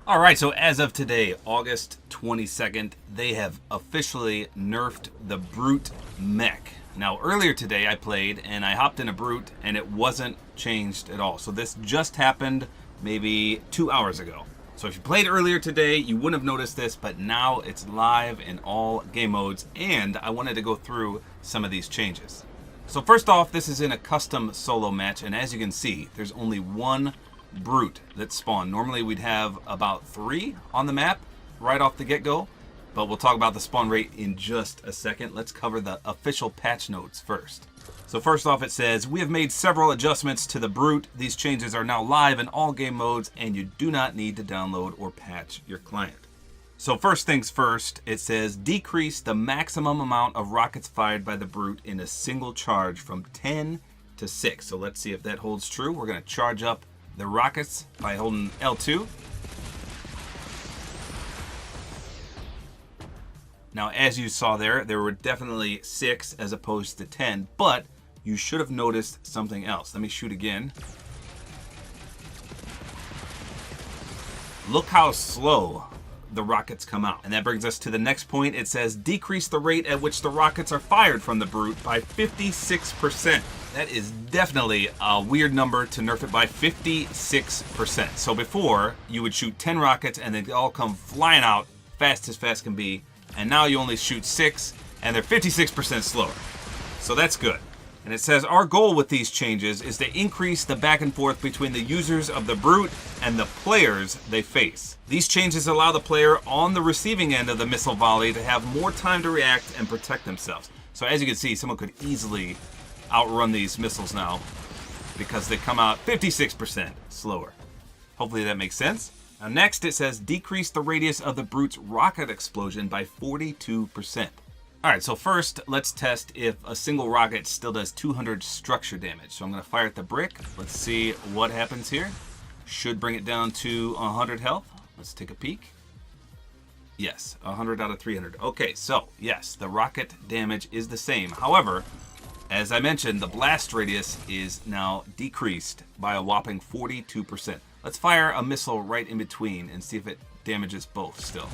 All right, so as of today, August 22nd, they have officially nerfed the B.R.U.T.E mech. Now, earlier today I played and I hopped in a B.R.U.T.E and it wasn't changed at all. So this just happened maybe 2 hours ago. So if you played earlier today, you wouldn't have noticed this, but now it's live in all game modes, and I wanted to go through some of these changes. So first off, this is in a custom solo match, and as you can see, there's only one B.R.U.T.E that spawned. Normally we'd have about 3 on the map right off the get-go, but we'll talk about the spawn rate in just a second. Let's cover the official patch notes first. So first off, it says, we have made several adjustments to the B.R.U.T E. These changes are now live in all game modes, and you do not need to download or patch your client. So first things first, it says, decrease the maximum amount of rockets fired by the B.R.U.T E in a single charge from 10 to 6. So let's see if that holds true. We're going to charge up the rockets by holding L2. Now, as you saw there were definitely 6 as opposed to 10, but you should have noticed something else. Let me shoot again. Look how slow the rockets come out. And that brings us to the next point. It says, decrease the rate at which the rockets are fired from the B.R.U.T E by 56%. That is definitely a weird number to nerf it by 56%. So before, you would shoot 10 rockets and they'd all come flying out fast as fast can be. And now you only shoot 6 and they're 56% slower. So that's good. And it says, our goal with these changes is to increase the back and forth between the users of the B.R.U.T E and the players they face. These changes allow the player on the receiving end of the missile volley to have more time to react and protect themselves. So as you can see, someone could easily outrun these missiles now because they come out 56% slower. Hopefully that makes sense. Now next it says, decrease the radius of the B.R.U.T.'s rocket explosion by 42%. Alright, so first, let's test if a single rocket still does 200 structure damage. So I'm going to fire at the brick. Let's see what happens here. Should bring it down to 100 health. Let's take a peek. Yes, 100 out of 300. Okay, so yes, the rocket damage is the same. However, as I mentioned, the blast radius is now decreased by a whopping 42%. Let's fire a missile right in between and see if it damages both still.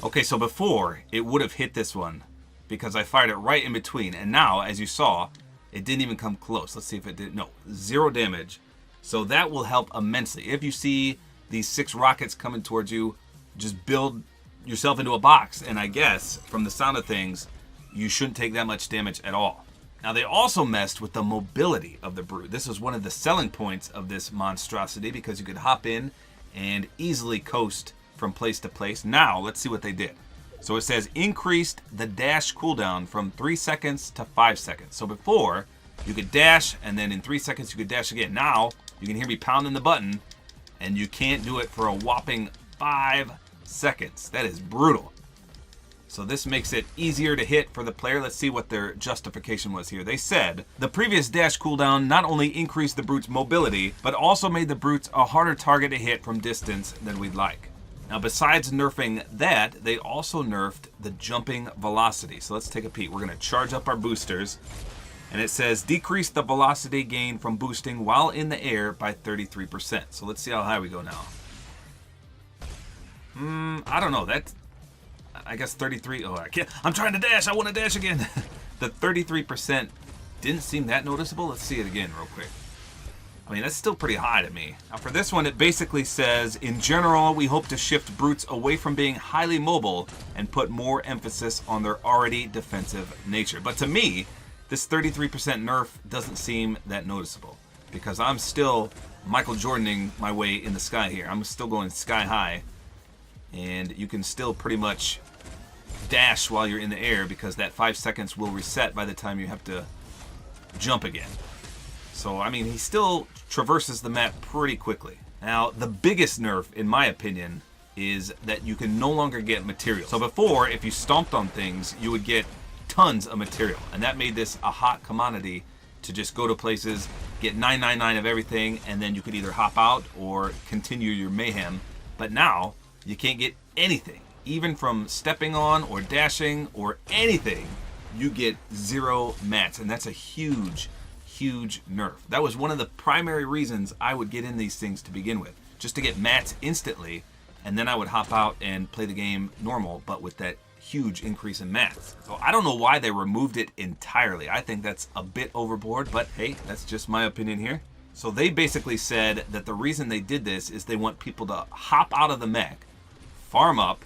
Okay, so before, it would have hit this one because I fired it right in between. And now, as you saw, it didn't even come close. Let's see if it did. No, 0 damage. So that will help immensely. If you see these 6 rockets coming towards you, just build yourself into a box. And I guess, from the sound of things, you shouldn't take that much damage at all. Now, they also messed with the mobility of the B.R.U.T E. This was one of the selling points of this monstrosity because you could hop in and easily coast from place to place. Now, let's see what they did. So it says, increased the dash cooldown from 3 seconds to 5 seconds. So before, you could dash, and then in 3 seconds, you could dash again. Now, you can hear me pounding the button, and you can't do it for a whopping 5 seconds. That is brutal. So this makes it easier to hit for the player. Let's see what their justification was here. They said, the previous dash cooldown not only increased the B.R.U.T.'s mobility, but also made the B.R.U.T.'s a harder target to hit from distance than we'd like. Now, besides nerfing that, they also nerfed the jumping velocity. So let's take a peek. We're going to charge up our boosters. And it says, decrease the velocity gain from boosting while in the air by 33%. So let's see how high we go now. I don't know. That's, I guess 33. Oh, I can't. I'm trying to dash. I want to dash again. The 33% didn't seem that noticeable. Let's see it again real quick. I mean, that's still pretty high to me. Now for this one, it basically says, in general, we hope to shift B.R.U.T.s away from being highly mobile and put more emphasis on their already defensive nature. But to me, this 33% nerf doesn't seem that noticeable because I'm still Michael Jordaning my way in the sky here. I'm still going sky high, and you can still pretty much dash while you're in the air because that 5 seconds will reset by the time you have to jump again. So, I mean, he still traverses the map pretty quickly. Now, the biggest nerf, in my opinion, is that you can no longer get material. So before, if you stomped on things, you would get tons of material. And that made this a hot commodity to just go to places, get 999 of everything, and then you could either hop out or continue your mayhem. But now, you can't get anything. Even from stepping on or dashing or anything, you get 0 mats. And that's a huge huge nerf. That was one of the primary reasons I would get in these things to begin with, just to get mats instantly, and then I would hop out and play the game normal, but with that huge increase in mats. So I don't know why they removed it entirely. I think that's a bit overboard, but hey, that's just my opinion here. So they basically said that the reason they did this is they want people to hop out of the mech, farm up,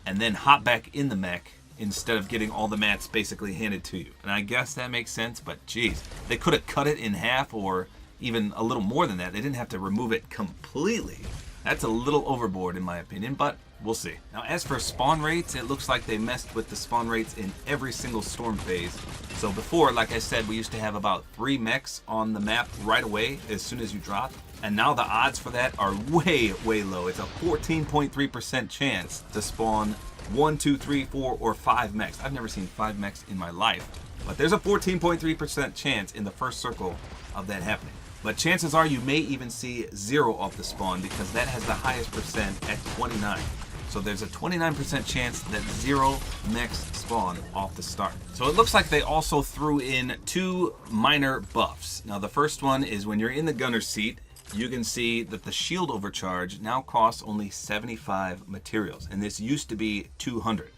and then hop back in the mech instead of getting all the mats basically handed to you. And I guess that makes sense, but geez, they could have cut it in half or even a little more than that. They didn't have to remove it completely. That's a little overboard in my opinion, but we'll see. Now as for spawn rates, it looks like they messed with the spawn rates in every single storm phase. So before, like I said, we used to have about 3 mechs on the map right away as soon as you drop. And now the odds for that are way, way low. It's a 14.3% chance to spawn 1, 2, 3, 4, or 5 mechs. I've never seen 5 mechs in my life, but there's a 14.3% chance in the first circle of that happening. But chances are you may even see 0 off the spawn because that has the highest percent at 29. So there's a 29% chance that 0 mechs spawn off the start. So it looks like they also threw in 2 minor buffs. Now the first one is when you're in the gunner seat, you can see that the shield overcharge now costs only 75 materials, and this used to be 200.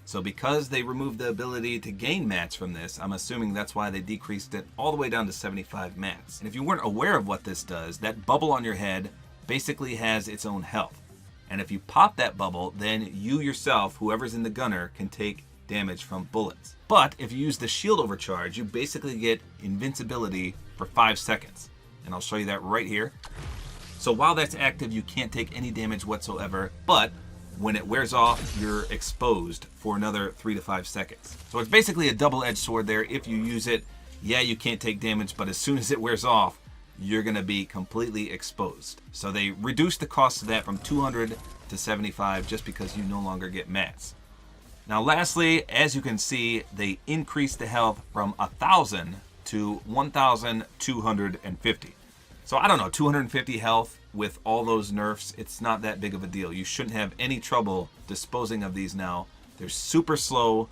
So because they removed the ability to gain mats from this, I'm assuming that's why they decreased it all the way down to 75 mats. And if you weren't aware of what this does, that bubble on your head basically has its own health. And if you pop that bubble, then you yourself, whoever's in the gunner, can take damage from bullets. But if you use the shield overcharge, you basically get invincibility for 5 seconds. And I'll show you that right here. So while that's active, you can't take any damage whatsoever, but when it wears off, you're exposed for another 3 to 5 seconds. So it's basically a double-edged sword there. If you use it, yeah, you can't take damage, but as soon as it wears off, you're gonna be completely exposed. So they reduced the cost of that from 200 to 75 just because you no longer get mats. Now lastly, as you can see, they increased the health from 1,000 to 1,250. So I don't know, 250 health with all those nerfs, it's not that big of a deal. You shouldn't have any trouble disposing of these now. They're super slow.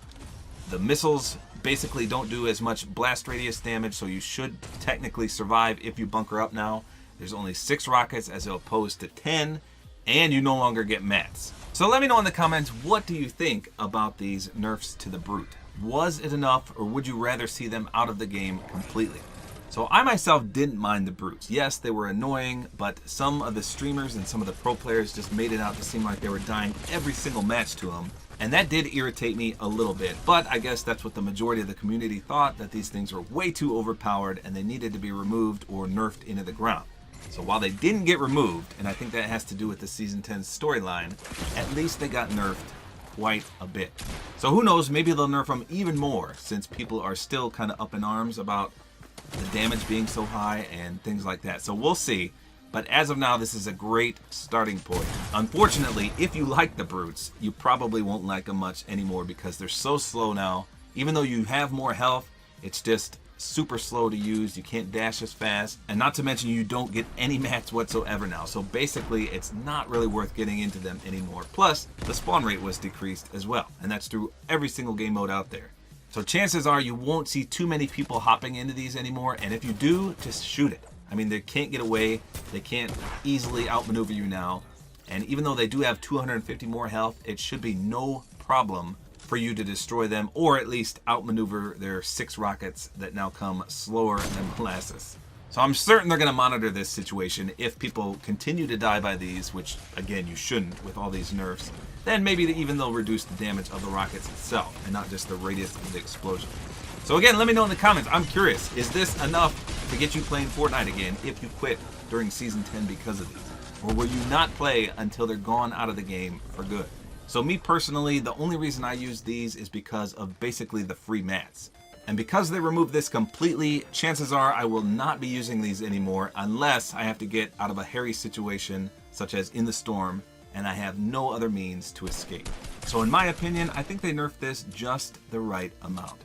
The missiles basically don't do as much blast radius damage, so you should technically survive if you bunker up now. There's only 6 rockets as opposed to 10, and you no longer get mats. So let me know in the comments, what do you think about these nerfs to the B.R.U.T.E? Was it enough, or would you rather see them out of the game completely? So I myself didn't mind the B.R.U.T.Es. Yes, they were annoying, but some of the streamers and some of the pro players just made it out to seem like they were dying every single match to them. And that did irritate me a little bit, but I guess that's what the majority of the community thought, that these things were way too overpowered and they needed to be removed or nerfed into the ground. So while they didn't get removed, and I think that has to do with the Season 10 storyline, at least they got nerfed quite a bit. So who knows, maybe they'll nerf them even more since people are still kind of up in arms about the damage being so high and things like that. So we'll see. But as of now, this is a great starting point. Unfortunately, if you like the B.R.U.T.Es, you probably won't like them much anymore because they're so slow now. Even though you have more health, it's just super slow to use. You can't dash as fast. And not to mention, you don't get any mats whatsoever now. So basically, it's not really worth getting into them anymore. Plus, the spawn rate was decreased as well. And that's through every single game mode out there. So chances are you won't see too many people hopping into these anymore. And if you do, just shoot it. I mean, they can't get away. They can't easily outmaneuver you now. And even though they do have 250 more health, it should be no problem for you to destroy them, or at least outmaneuver their 6 rockets that now come slower than molasses. So I'm certain they're going to monitor this situation. If people continue to die by these, which again you shouldn't with all these nerfs, then maybe even they'll reduce the damage of the rockets itself and not just the radius of the explosion. So again, let me know in the comments. I'm curious, is this enough to get you playing Fortnite again if you quit during Season 10 because of these? Or will you not play until they're gone out of the game for good? So me personally, the only reason I use these is because of basically the free mats. And because they removed this completely, chances are I will not be using these anymore unless I have to get out of a hairy situation, such as in the storm, and I have no other means to escape. So in my opinion, I think they nerfed this just the right amount.